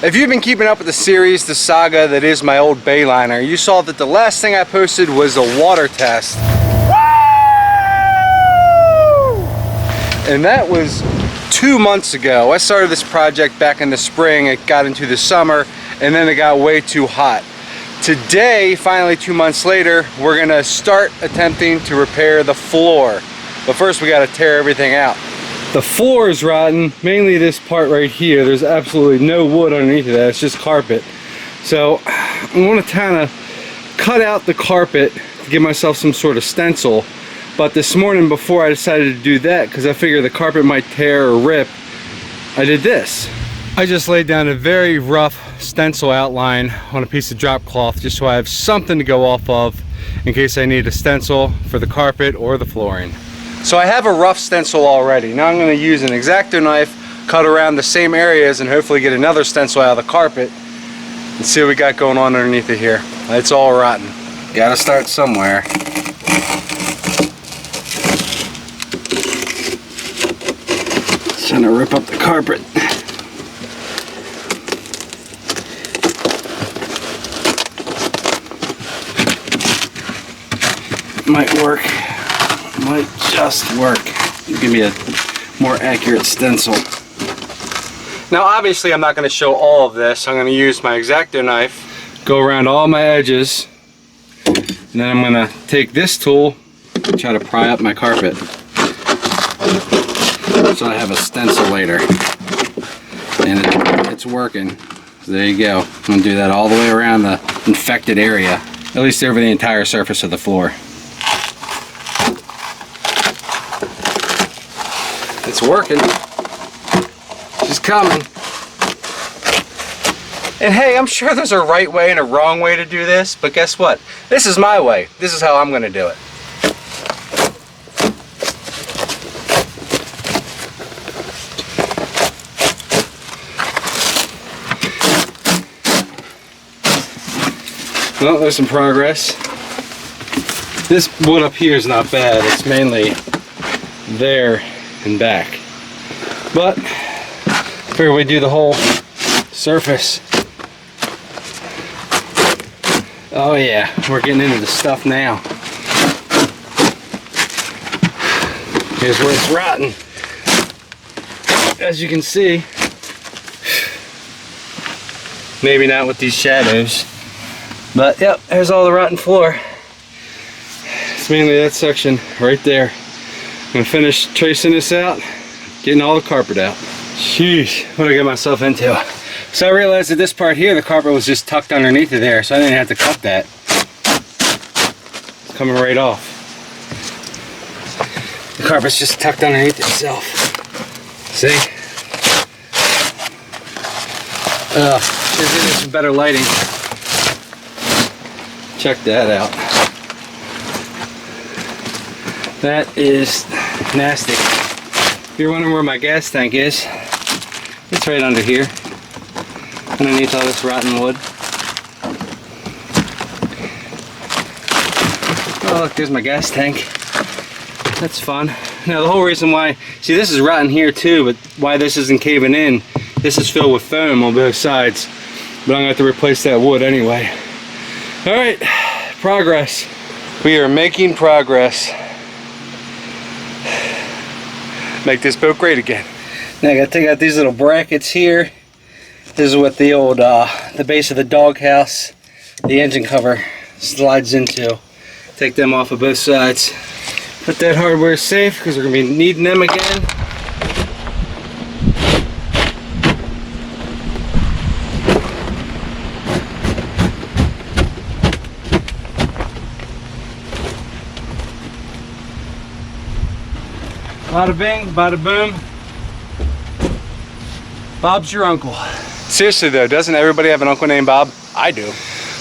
If you've been keeping up with the series, the saga that is my old Bayliner, you saw that the last thing I posted was a water test. And that was 2 months ago. I started this project back in the spring, it got into the summer, and then it got way too hot. Today, finally 2 months later, we're gonna start attempting to repair the floor. But first we gotta tear everything out. The floor is rotten, mainly this part right here. There's absolutely no wood underneath of that, it's just carpet. So I want to kind of cut out the carpet to give myself some sort of stencil. But this morning, before I decided to do that, because I figured the carpet might tear or rip, I did this. I just laid down a very rough stencil outline on a piece of drop cloth just so I have something to go off of in case I need a stencil for the carpet or the flooring. So I have a rough stencil already. Now I'm going to use an X-Acto knife, cut around the same areas, and hopefully get another stencil out of the carpet and see what we got going on underneath it here. It's all rotten. Gotta start somewhere. Trying to rip up the carpet. Might work. Might just work. Give me a more accurate stencil. Now obviously I'm not going to show all of this. I'm going to use my X-Acto knife, go around all my edges, and then I'm going to take this tool and try to pry up my carpet so I have a stencil later. And it's working. So there you go. I'm going to do that all the way around the infected area, at least over the entire surface of the floor. It's working. She's coming. And hey, I'm sure there's a right way and a wrong way to do this, but guess what? This is my way. This is how I'm going to do it. Well, there's some progress. This wood up here is not bad. It's mainly there and back. But I figure we do the whole surface. Oh yeah, we're getting into the stuff now. Here's where it's rotten. As you can see, maybe not with these shadows, but yep, there's all the rotten floor. It's mainly that section right there. I'm gonna finish tracing this out, getting all the carpet out. Sheesh, what did I get myself into? So I realized that this part here, the carpet was just tucked underneath of there, so I didn't have to cut that. It's coming right off. The carpet's just tucked underneath itself. See? Should give it some better lighting. Check that out. That is nasty. If you're wondering where my gas tank is, it's right under here, underneath all this rotten wood. Oh look, there's my gas tank. That's fun. Now the whole reason why, see this is rotten here too, but why this isn't caving in, this is filled with foam on both sides, but I'm going to have to replace that wood anyway. Alright, progress. We are making progress. Make this boat great again. Now I gotta take out these little brackets here. This is what the old, the base of the doghouse, the engine cover slides into. Take them off of both sides. Put that hardware safe because we're gonna be needing them again. Bada bing, bada boom. Bob's your uncle. Seriously though, doesn't everybody have an uncle named Bob? I do.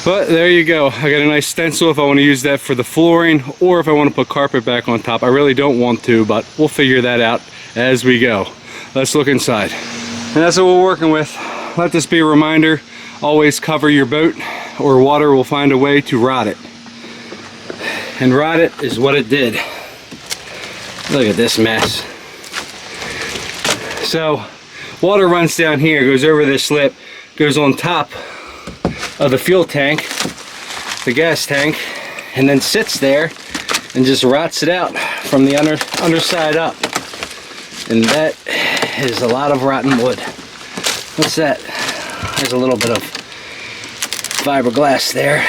But there you go. I got a nice stencil if I want to use that for the flooring or if I want to put carpet back on top. I really don't want to, but we'll figure that out as we go. Let's look inside. And that's what we're working with. Let this be a reminder, always cover your boat or water will find a way to rot it. And rot it is what it did. Look at this mess. So water runs down here, goes over this lip, goes on top of the fuel tank, the gas tank, and then sits there and just rots it out from the underside up. And that is a lot of rotten wood. What's that? There's a little bit of fiberglass there.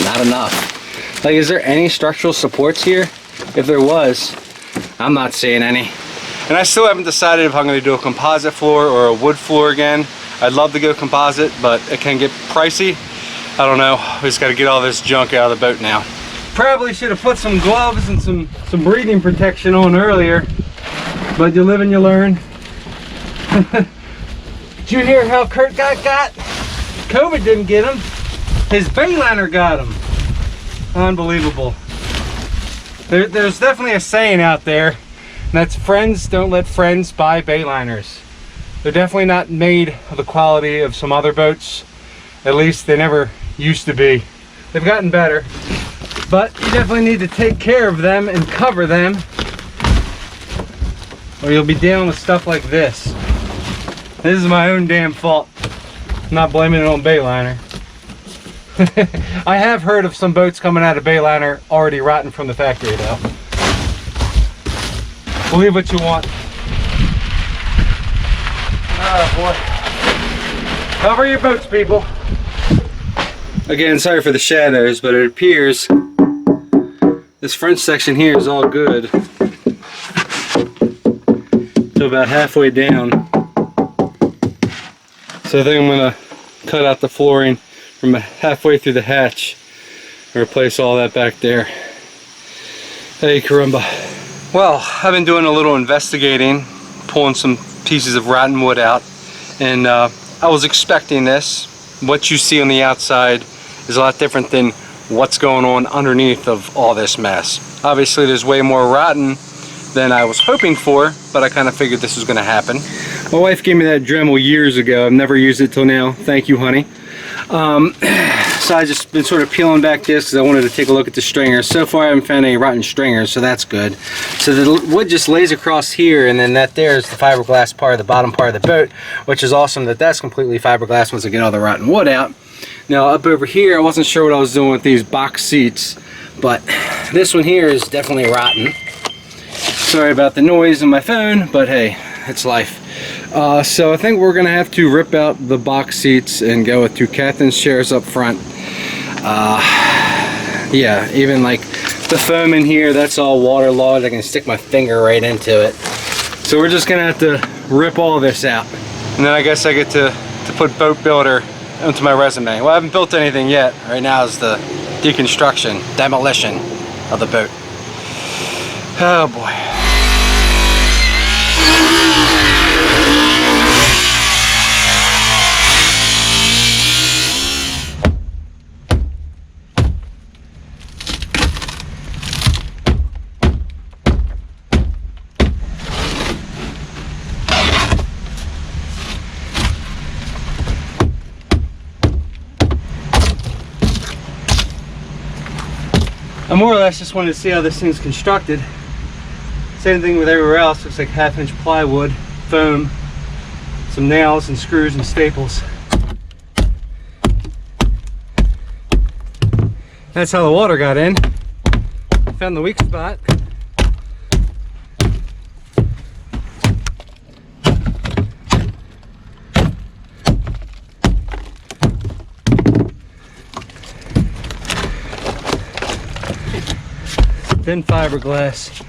Not enough. Like, is there any structural supports here? If there was, I'm not seeing any. And I still haven't decided if I'm going to do a composite floor or a wood floor again. I'd love to go composite, but it can get pricey. I don't know. We just got to get all this junk out of the boat now. Probably should have put some gloves and some breathing protection on earlier, but you live and you learn. Did you hear how Kurt got? COVID didn't get him. His Bayliner got him. Unbelievable. There's definitely a saying out there, and that's friends don't let friends buy Bayliners. They're definitely not made of the quality of some other boats. At least they never used to be. They've gotten better, but you definitely need to take care of them and cover them, or you'll be dealing with stuff like this. This is my own damn fault. I'm not blaming it on Bayliner. I have heard of some boats coming out of Bayliner already rotten from the factory though. Believe what you want. Oh boy. Cover your boats, people. Again, sorry for the shadows, but it appears this front section here is all good. So about halfway down. So I think I'm gonna cut out the flooring from halfway through the hatch and replace all that back there. Hey, caramba. Well, I've been doing a little investigating, pulling some pieces of rotten wood out, and I was expecting this. What you see on the outside is a lot different than what's going on underneath of all this mess. Obviously there's way more rotten than I was hoping for, but I kind of figured this was going to happen. My wife gave me that Dremel years ago. I've never used it till now. Thank you, honey. So I just been sort of peeling back this because I wanted to take a look at the stringers. So far I haven't found any rotten stringers, so that's good. So the wood just lays across here, and then that there is the fiberglass part of the bottom part of the boat, which is awesome that that's completely fiberglass once I get all the rotten wood out. Now up over here, I wasn't sure what I was doing with these box seats, but this one here is definitely rotten. Sorry about the noise on my phone, but hey, it's life. So I think we're gonna have to rip out the box seats and go with 2 captain's chairs up front. Yeah, even like the foam in here, that's all waterlogged. I can stick my finger right into it. So we're just gonna have to rip all this out. And then I guess I get to put boat builder into my resume. Well, I haven't built anything yet. Right now is the deconstruction, demolition of the boat. Oh boy. I more or less just wanted to see how this thing's constructed. Same thing with everywhere else. Looks like 1/2-inch plywood, foam, some nails and screws and staples. That's how the water got in. Found the weak spot. Thin fiberglass.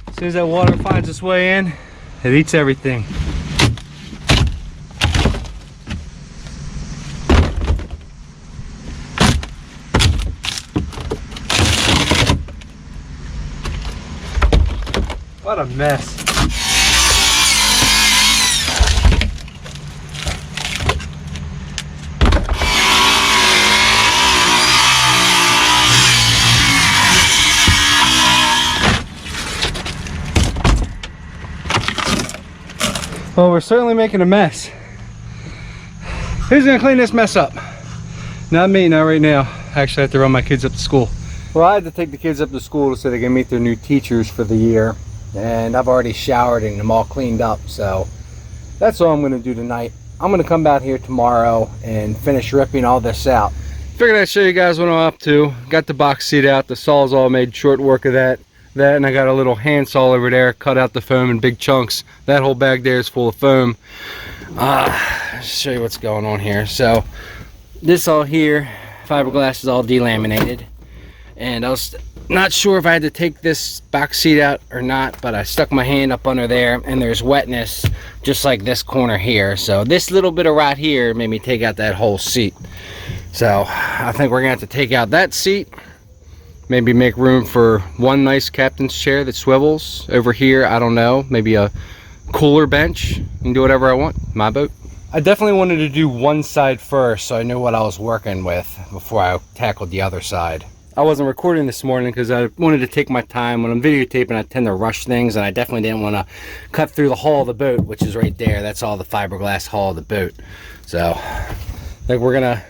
As soon as that water finds its way in, it eats everything. What a mess. Well, we're certainly making a mess. Who's gonna clean this mess up? Not me, not right now. Actually, I have to run my kids up to school. Well, I had to take the kids up to school so they can meet their new teachers for the year. And I've already showered and them all cleaned up, so that's all I'm going to do tonight. I'm going to come out here tomorrow and finish ripping all this out. Figured I'd show you guys what I'm up to. Got the box seat out. The saw's all made short work of that. And I got a little hand saw over there, cut out the foam in big chunks. That whole bag there is full of foam. Show you what's going on here. So this all here, fiberglass is all delaminated, and I was not sure if I had to take this box seat out or not, but I stuck my hand up under there and there's wetness just like this corner here. So this little bit of rot here made me take out that whole seat. So I think we're gonna have to take out that seat, maybe make room for one nice captain's chair that swivels over here. I don't know, maybe a cooler bench, and do whatever I want. My boat. I definitely wanted to do one side first so I knew what I was working with before I tackled the other side. I wasn't recording this morning because I wanted to take my time. When I'm videotaping, I tend to rush things, and I definitely didn't want to cut through the hull of the boat, which is right there. That's all the fiberglass hull of the boat. So I think we're gonna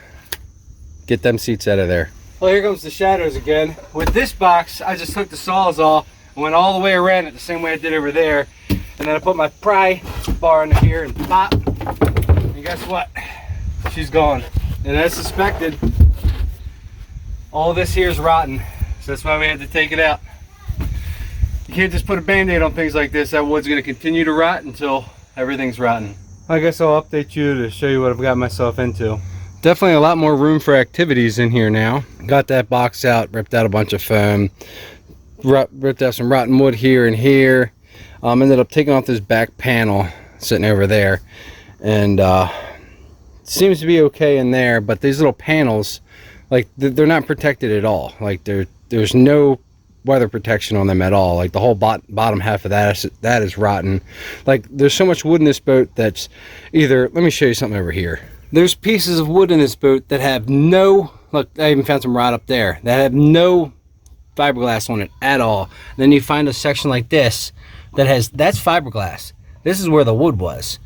get them seats out of there. Well, here comes the shadows again. With this box, I just took the saws off and went all the way around it the same way I did over there. And then I put my pry bar in here and pop. And guess what? She's gone. And as suspected, all this here is rotten. So that's why we had to take it out. You can't just put a band-aid on things like this. That wood's gonna continue to rot until everything's rotten. I guess I'll update you to show you what I've got myself into. Definitely a lot more room for activities in here now. Got that box out, ripped out a bunch of foam, ripped out some rotten wood here and here. Ended up taking off this back panel sitting over there, and seems to be okay in there, but these little panels, like they're not protected at all. Like there's no weather protection on them at all. Like the whole bottom half of that is rotten. Like there's so much wood in this boat that's either, let me show you something over here. There's pieces of wood in this boat that have no, look, I even found some rot up there, that have no fiberglass on it at all. And then you find a section like this that has, that's fiberglass. This is where the wood was.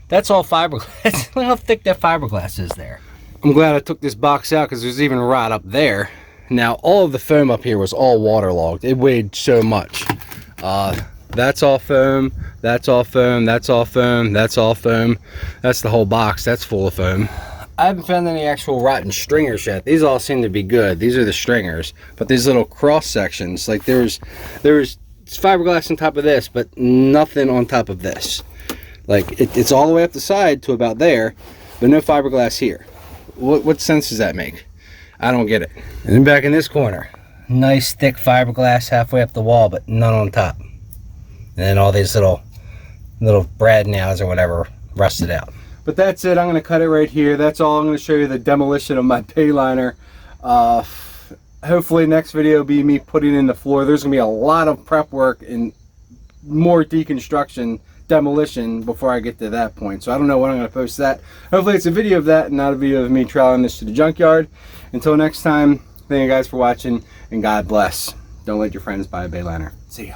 That's all fiberglass. Look how thick that fiberglass is there. I'm glad I took this box out because there's even rot up there. Now all of the foam up here was all waterlogged. It weighed so much. That's all foam, that's all foam, that's all foam, that's all foam. That's the whole box, that's full of foam. I haven't found any actual rotten stringers yet. These all seem to be good. These are the stringers. But these little cross sections, like there's fiberglass on top of this, but nothing on top of this. Like it's all the way up the side to about there, but no fiberglass here. What sense does that make? I don't get it. And then back in this corner, nice thick fiberglass halfway up the wall, but none on top. And then all these little brad nails or whatever rusted out. But that's it. I'm going to cut it right here. That's all. I'm going to show you the demolition of my Bayliner. Hopefully next video will be me putting in the floor. There's going to be a lot of prep work and more deconstruction, demolition before I get to that point. So I don't know when I'm going to post that. Hopefully it's a video of that and not a video of me trailing this to the junkyard. Until next time, thank you guys for watching, and God bless. Don't let your friends buy a Bayliner. See ya.